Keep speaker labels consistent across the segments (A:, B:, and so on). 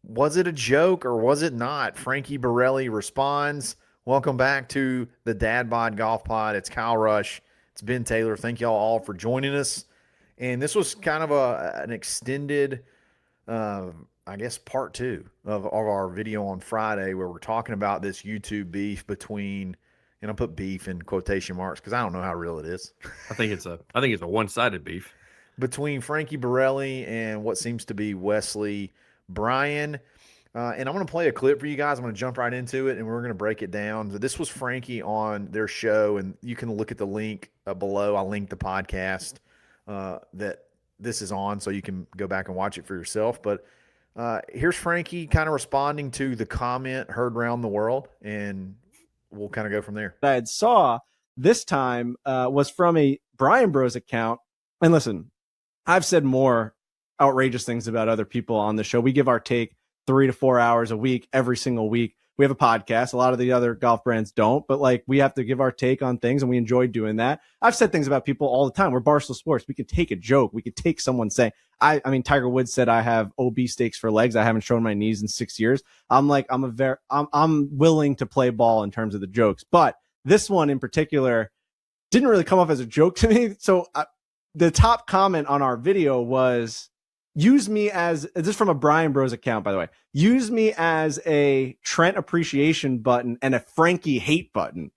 A: Was it a joke or was it not? Frankie Borelli responds. Welcome back to the Dad Bod Golf Pod. It's Kyle Rush. It's Ben Taylor. Thank y'all all for joining us. And this was kind of an extended, I guess, part two of our video on Friday where we're talking about this YouTube beef between, and I'll put beef in quotation marks because I don't know how real it is,
B: I think it's a one-sided beef.
A: between Frankie Borelli and what seems to be Wesley Bryan. And I'm going to play a clip for you guys. I'm going to jump right into it, and we're going to break it down. This was Frankie on their show, and you can look at the link below. I'll link the podcast that this is on, so you can go back and watch it for yourself. But here's Frankie kind of responding to the comment heard around the world, and we'll kind of go from there.
C: I had saw this time was from a Bryan Bros account. And listen, I've said more outrageous things about other people on the show. We give our take 3 to 4 hours a week, every single week. We have a podcast. A lot of the other golf brands don't, but like we have to give our take on things, and we enjoy doing that. I've said things about people all the time. We're Barstool Sports. We could take a joke. We could take someone saying, I mean, Tiger Woods said I have OB stakes for legs. I haven't shown my knees in 6 years. I'm willing to play ball in terms of the jokes, but this one in particular didn't really come off as a joke to me. So the top comment on our video was, use me as, this is from a Bryan Bros account, by the way, use me as a Trent appreciation button and a Frankie hate button.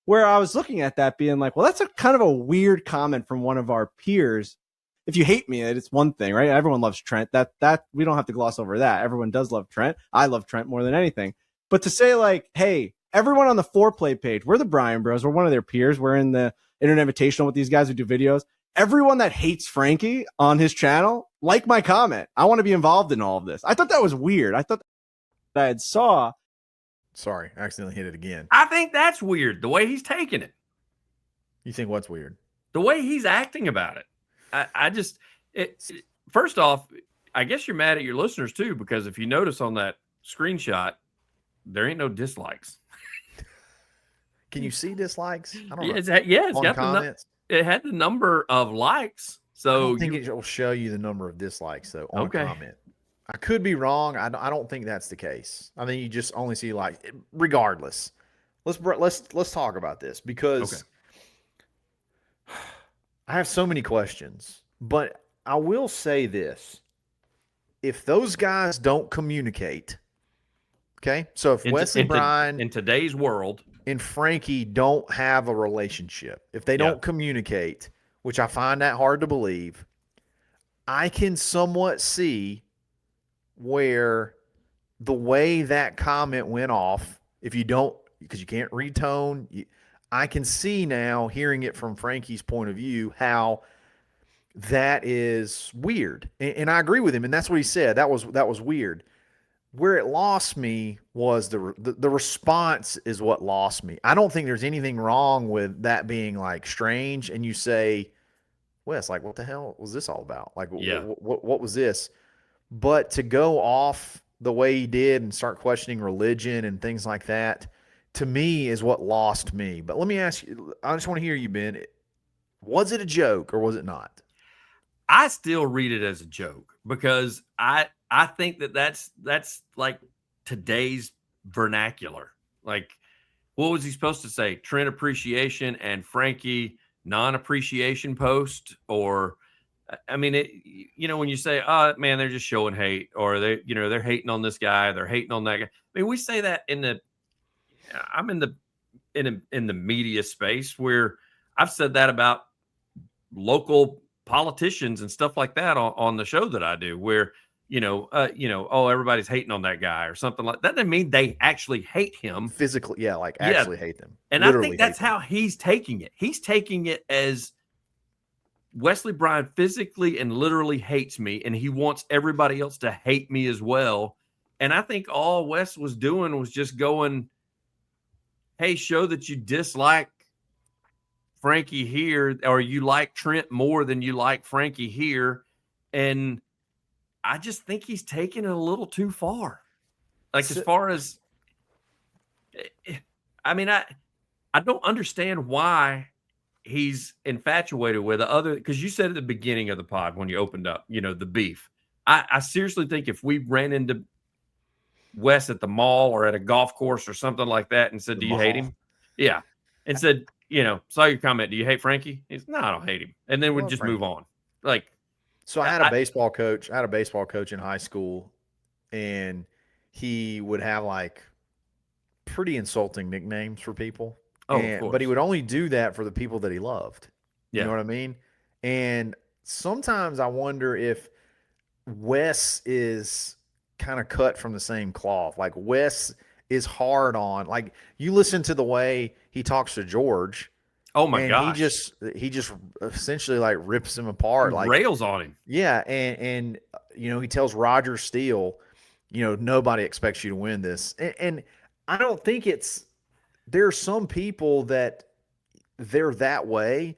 C: Where I was looking at that being like, well, that's a kind of a weird comment from one of our peers. If you hate me, it's one thing, right? Everyone loves Trent. That we don't have to gloss over that. Everyone does love Trent. I love Trent more than anything. But to say like, hey, everyone on the Fore Play page, we're the Bryan Bros. We're one of their peers. We're in the Internet Invitational with these guys who do videos. Everyone that hates Frankie on his channel, like my comment. I want to be involved in all of this. I thought that was weird. I thought that I had saw.
A: Sorry, I accidentally hit it again.
B: I think that's weird, the way he's taking it.
A: You think what's weird?
B: The way he's acting about it. First off, I guess you're mad at your listeners too, because if you notice on that screenshot, there ain't no dislikes.
A: Can you see dislikes? I don't know.
B: It's got
A: comments.
B: It had the number of likes.
A: I
B: So
A: don't think it will show you the number of dislikes though on a comment. I could be wrong. I don't think that's the case. I think you just only see like. Regardless, let's talk about this because I have so many questions. But I will say this: if those guys don't communicate, okay. So if Wesley Bryan
B: in today's world
A: and Frankie don't have a relationship, if they don't communicate, which I find that hard to believe, I can somewhat see where the way that comment went off, if you don't, because you can't retone, I can see now, hearing it from Frankie's point of view, how that is weird. And I agree with him, and that's what he said. That was weird. Where it lost me was the response is what lost me. I don't think there's anything wrong with that being like strange. And you say, Wes, like, what the hell was this all about? Like, what was this? But to go off the way he did and start questioning religion and things like that, to me, is what lost me. But let me ask you, I just want to hear you, Ben. Was it a joke or was it not?
B: I still read it as a joke because I think that's like today's vernacular. Like, what was he supposed to say? Trent appreciation and Frankie non-appreciation post? Or, I mean, when you say, oh man, they're just showing hate, or they're hating on this guy, they're hating on that guy. I mean, we say that I'm in the media space where I've said that about local politicians and stuff like that on the show that I do, where oh, everybody's hating on that guy or something like that. Doesn't mean they actually hate him
A: physically. Actually hate them.
B: And literally, I think that's how he's taking it. He's taking it as Wesley Bryan physically and literally hates me, and he wants everybody else to hate me as well. And I think all Wes was doing was just going, hey, show that you dislike Frankie here, or you like Trent more than you like Frankie here. And I just think he's taking it a little too far. Like, as far as, I mean, I don't understand why he's infatuated with because you said at the beginning of the pod when you opened up, the beef. I seriously think if we ran into Wes at the mall or at a golf course or something like that and said,
A: The
B: "Do you hate
A: mall.
B: him?" Yeah. And said, saw your comment. Do you hate Frankie? He's, no, I don't hate him. And then we'd just move on. Like,
A: so I had a baseball coach. I had a baseball coach in high school, and he would have like pretty insulting nicknames for people.
B: Oh, of course.
A: But he would only do that for the people that he loved. You know
B: Yeah.
A: what I mean? And sometimes I wonder if Wes is kind of cut from the same cloth. Like Wes is hard on. Like you listen to the way he talks to George.
B: Oh my
A: and
B: gosh.
A: he just essentially like rips him apart.
B: He
A: like
B: rails on him.
A: Yeah, and he tells Roger Steele, nobody expects you to win this. And I don't think there are some people that they're that way,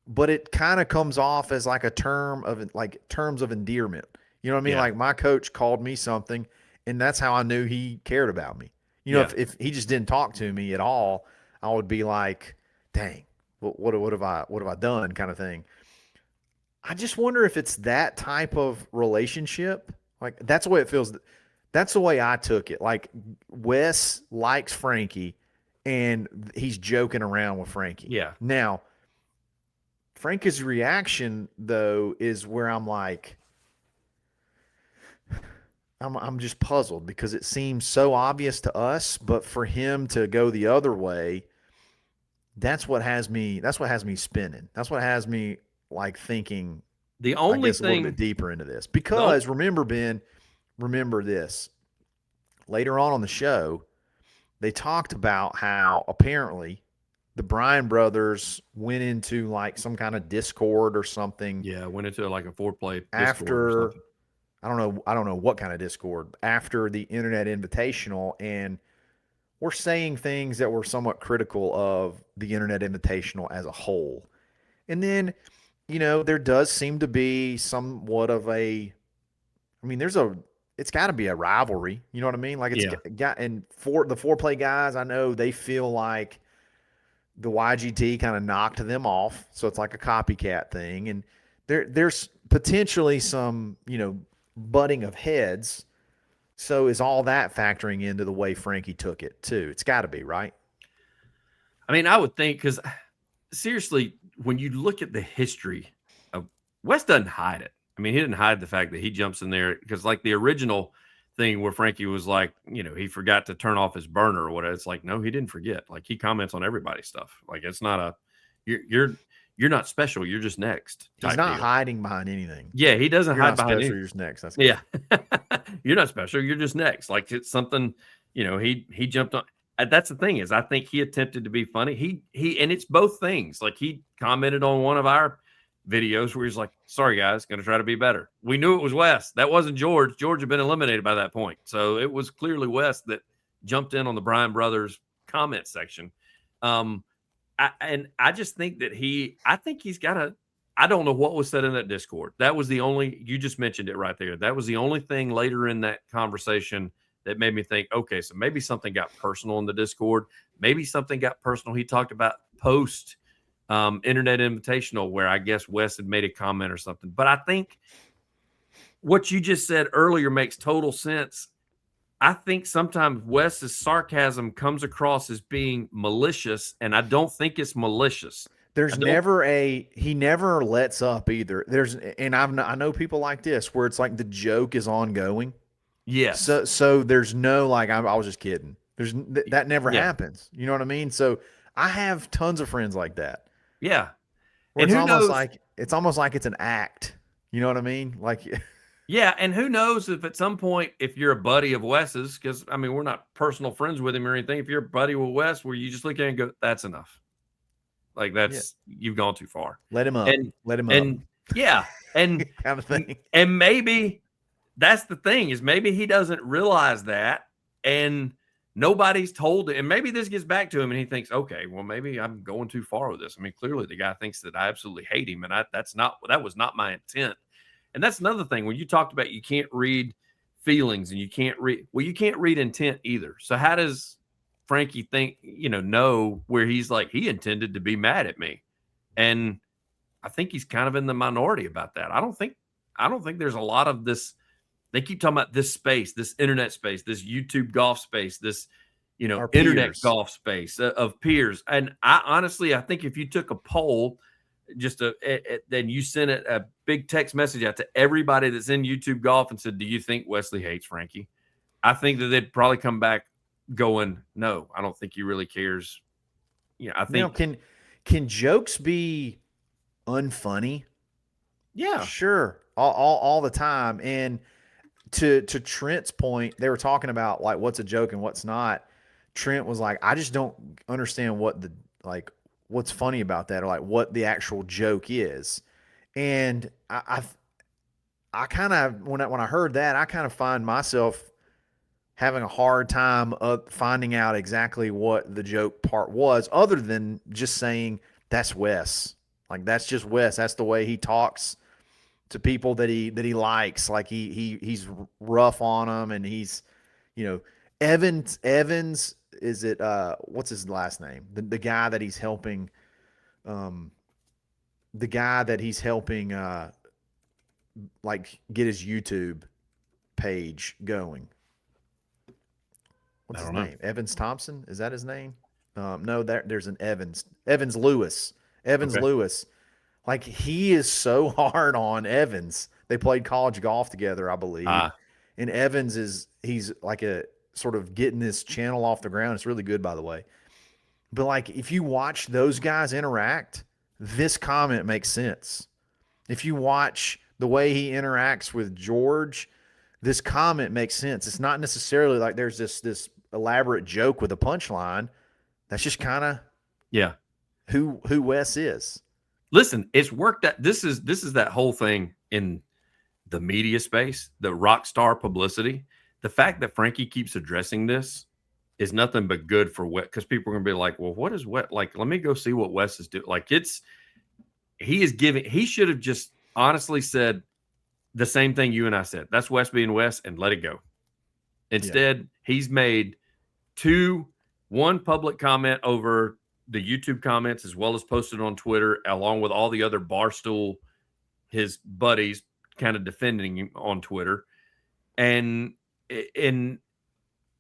A: but it kind of comes off as like a terms of endearment. You know what I mean?
B: Yeah.
A: Like my coach called me something, and that's how I knew he cared about me. If he just didn't talk to me at all, I would be like, dang, what have I done, kind of thing. I just wonder if it's that type of relationship. Like that's the way it feels. That's the way I took it. Like Wes likes Frankie, and he's joking around with Frankie.
B: Yeah.
A: Now, Frankie's reaction though is where I'm like, I'm just puzzled because it seems so obvious to us, but for him to go the other way, that's what has me spinning. That's what has me like thinking
B: the only thing
A: a little bit deeper into this. Because remember, Ben, remember this. Later on the show, they talked about how apparently the Bryan brothers went into like some kind of Discord or something.
B: Yeah, went into like a Fore Play
A: after I don't know what kind of Discord after the Internet Invitational, and we're saying things that were somewhat critical of the Internet Invitational as a whole. And then, there does seem to be somewhat of it's got to be a rivalry. You know what I mean? Like and for the Fore Play guys, I know they feel like the YGT kind of knocked them off. So it's like a copycat thing. And there's potentially some, butting of heads. So is all that factoring into the way Frankie took it too? It's got to be, right?
B: I mean, I would think, because seriously, when you look at the history of Wes, doesn't hide it. I mean, he didn't hide the fact that he jumps in there, because like the original thing where Frankie was like, he forgot to turn off his burner or whatever. It's like, no, he didn't forget. Like he comments on everybody's stuff. Like it's not you're not special. You're just next.
A: He's not hiding behind anything.
B: Yeah, he doesn't hide behind anything.
A: You're just next. That's
B: yeah. You're not special. You're just next. Like it's something, he jumped on. That's the thing is, I think he attempted to be funny. He and it's both things. Like he commented on one of our videos where he's like, sorry guys, going to try to be better. We knew it was Wes. That wasn't George. George had been eliminated by that point. So it was clearly Wes that jumped in on the Bryan brothers comment section. I just think that I think he's got I don't know what was said in that Discord. That was you just mentioned it right there. That was the only thing later in that conversation that made me think, okay, so maybe something got personal in the Discord. Maybe something got personal. He talked about post Internet Invitational where I guess Wes had made a comment or something. But I think what you just said earlier makes total sense. I think sometimes Wes's sarcasm comes across as being malicious, and I don't think it's malicious.
A: He never lets up either. I know people like this where it's like the joke is ongoing.
B: Yes.
A: So there's no like I was just kidding. That never happens. You know what I mean? So I have tons of friends like that.
B: Yeah.
A: And it's almost like it's an act. You know what I mean? Like
B: yeah, and who knows if at some point, if you're a buddy of Wes's, because I mean we're not personal friends with him or anything. If you're a buddy with Wes, where you just look at it and go, "That's enough," like you've gone too far.
A: Let him up. Let him
B: up. Yeah, and
A: kind of thing.
B: And maybe that's the thing is maybe he doesn't realize that, and nobody's told him. And maybe this gets back to him, and he thinks, "Okay, well maybe I'm going too far with this." I mean, clearly the guy thinks that I absolutely hate him, and that was not my intent. And that's another thing when you talked about you can't read feelings and you can't read intent either. So how does Frankie think, know where he's like, he intended to be mad at me? And I think he's kind of in the minority about that. I don't think there's a lot of this They keep talking about this space, this internet space, this YouTube golf space, this,
A: Our
B: internet
A: peers.
B: golf space of peers. And I think if you took a poll, then you sent a big text message out to everybody that's in YouTube golf and said, do you think Wesley hates Frankie? I think that they'd probably come back going, no, I don't think he really cares. I think
A: can jokes be unfunny?
B: Yeah,
A: sure, all the time. And to Trent's point, they were talking about like what's a joke and what's not. Trent was like, I just don't understand what's funny about that, or like what the actual joke is. And I kind of when I heard that, I kind of find myself having a hard time of finding out exactly what the joke part was, other than just saying that's Wes. Like that's just Wes. That's the way he talks to people that he likes. Like he's rough on them, and he's, Evans is it what's his last name? The guy that he's helping like get his YouTube page going. What's his name? Evans Thompson? Is that his name? No, there's an Evans Lewis.
B: Okay.
A: Lewis. Like he is so hard on Evans. They played college golf together, I believe. And Evans he's like a sort of getting this channel off the ground. It's really good, by the way. But like if you watch those guys interact, this comment makes sense. If you watch the way he interacts with George, this comment makes sense. It's not necessarily like there's this elaborate joke with a punchline. That's just kind of who Wes is.
B: Listen, it's worked out. This is that whole thing in the media space, the rock star publicity. The fact that Frankie keeps addressing this is nothing but good for Wes, because people are going to be like, well, what is Wes? Like, let me go see what Wes is doing. Like he should have just honestly said the same thing you and I said. That's Wes being Wes, and let it go. Instead, he's made one public comment over the YouTube comments, as well as posted on Twitter, along with all the other Barstool, his buddies, kind of defending him on Twitter. And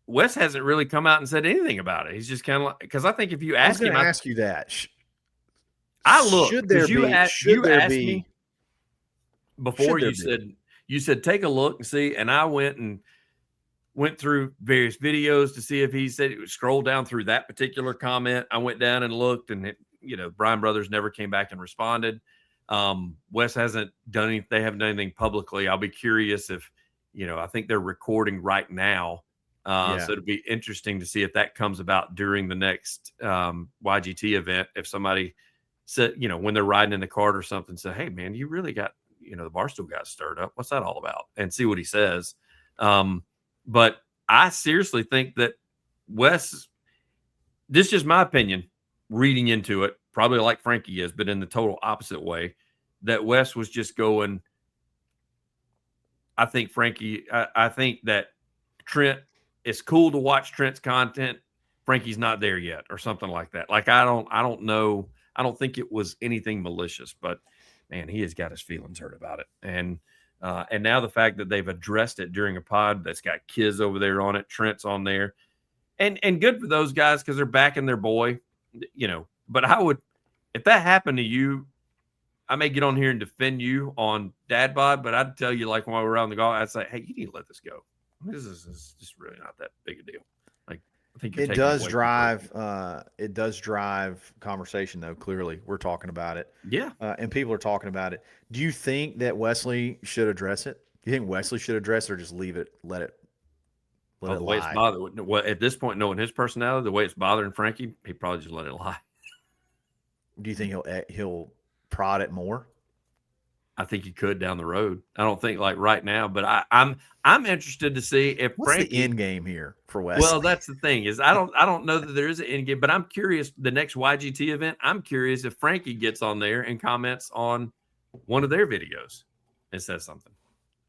B: Wes hasn't really come out and said anything about it. He's just kind of like, because I think if you ask him,
A: ask you that.
B: I look,
A: should there
B: you
A: be?
B: asked me before, you said take a look and see, and I went through various videos to see if he said it would scroll down through that particular comment. I went down and looked, and Bryan Brothers never came back and responded. Wes hasn't done anything. They haven't done anything publicly. I'll be curious if, I think they're recording right now. So it'll be interesting to see if that comes about during the next YGT event. If somebody said, when they're riding in the cart or something, say, hey man, you really got, the Barstool got stirred up. What's that all about? And see what he says. But I seriously think that Wes, this is just my opinion, reading into it, probably like Frankie is, but in the total opposite way, that Wes was just going, I think that Trent, it's cool to watch Trent's content. Frankie's not there yet, or something like that. Like, I don't know. I don't think it was anything malicious, but man, he has got his feelings hurt about it. And now the fact that they've addressed it during a pod that's got kids over there on it, Trent's on there, and good for those guys because they're backing their boy, But I would, if that happened to you, I may get on here and defend you on Dad Bod, but I'd tell you, like, when we were around the golf, I'd say, hey, you need to let this go. This is just really not that big a deal. Like, I think
A: it does drive conversation, though. Clearly, we're talking about it.
B: Yeah,
A: and people are talking about it. Do you think that Wesley should address it? Do you think Wesley should address it, or just leave it, let it
B: the way it's bothering? Well, at this point, knowing his personality, the way it's bothering Frankie, he probably just let it lie.
A: Do you think he'll prod it more?
B: I think he could down the road. I don't think like right now, but I'm interested to see if
A: What's the end game here for Wesley.
B: Well, that's the thing is I don't know that there is an end game, but I'm curious. The next YGT event, I'm curious if Frankie gets on there and comments on one of their videos and says something.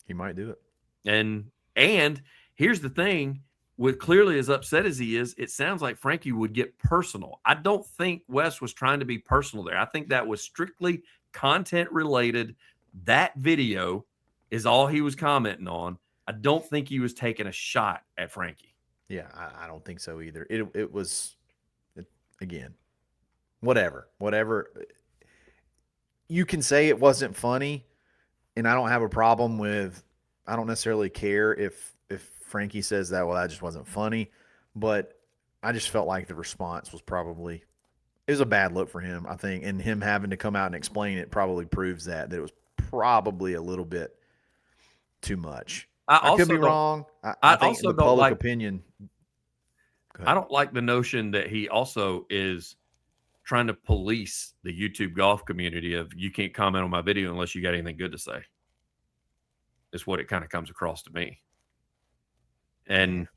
A: He might do it.
B: And here's the thing: with clearly as upset as he is, it sounds like Frankie would get personal. I don't think Wes was trying to be personal there. I think that was strictly content related. That video is all he was commenting on. I don't think he was taking a shot at Frankie.
A: Yeah, I don't think so either. It was, again, whatever. You can say it wasn't funny, and I don't have a problem with. I don't necessarily care if Frankie says that. Well, that just wasn't funny, but I just felt like the response was probably it was a bad look for him. I think, and him having to come out and explain it probably proves that it was probably a little bit too much. I could be wrong. I think
B: also
A: the
B: don't
A: public
B: like
A: opinion.
B: I don't like the notion that he also is trying to police the YouTube golf community of you can't comment on my video unless you got anything good to say. Is what it kind of comes across to me. And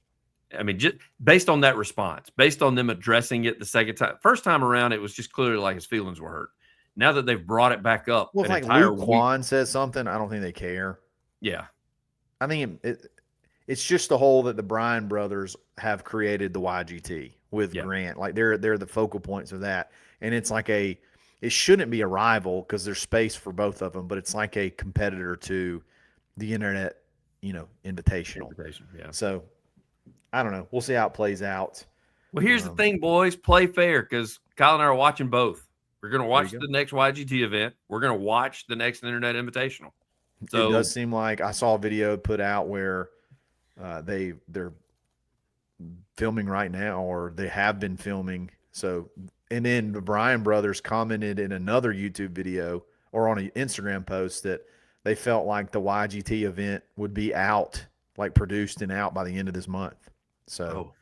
B: I mean, just based on that response, based on them addressing it the second time, first time around, it was just clearly like his feelings were hurt. Now that they've brought it back up,
A: Well, if like Luke Kwan says something, I don't think they care.
B: Yeah.
A: I think it's just the whole that the Bryan brothers have created the YGT with Grant. Like they're the focal points of that. And it's like it shouldn't be a rival because there's space for both of them, but it's like a competitor to the internet, invitational.
B: Yeah.
A: So I don't know. We'll see how it plays out.
B: Well, here's the thing, boys. Play fair because Kyle and I are watching both. We're going to watch the next YGT event. We're going to watch the next Internet Invitational. So
A: it does seem like I saw a video put out where they're filming right now, or they have been filming. So, and then the Bryan brothers commented in another YouTube video or on an Instagram post that they felt like the YGT event would be out, like produced and out by the end of this month. So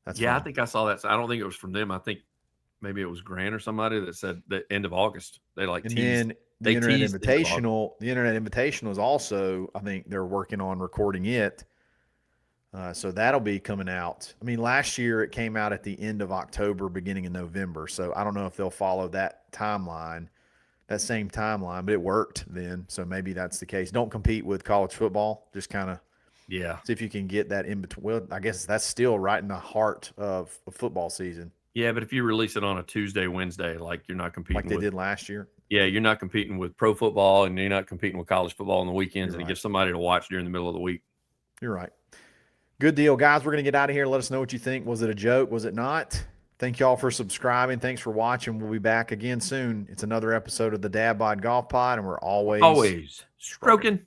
A: that's
B: fun. I think I saw that. So I don't think it was from them. I think maybe it was Grant or somebody that said the end of August. They teased.
A: Then the Internet Invitational. The Internet Invitational is also, I think they're working on recording it. So that'll be coming out. I mean, last year it came out at the end of October, beginning of November. So I don't know if they'll follow that timeline, that same timeline, but it worked then. So maybe that's the case. Don't compete with college football. Just kind of see if you can get that in between. Well, I guess that's still right in the heart of football season.
B: Yeah, but if you release it on a Tuesday, Wednesday, like you're not competing
A: like they did last year.
B: Yeah, you're not competing with pro football and you're not competing with college football on the weekends, and you give somebody to watch during the middle of the week.
A: You're right. Good deal, guys. We're going to get out of here. Let us know what you think. Was it a joke? Was it not? Thank y'all for subscribing. Thanks for watching. We'll be back again soon. It's another episode of the Dad Bod Golf Pod, and we're always
B: stroking.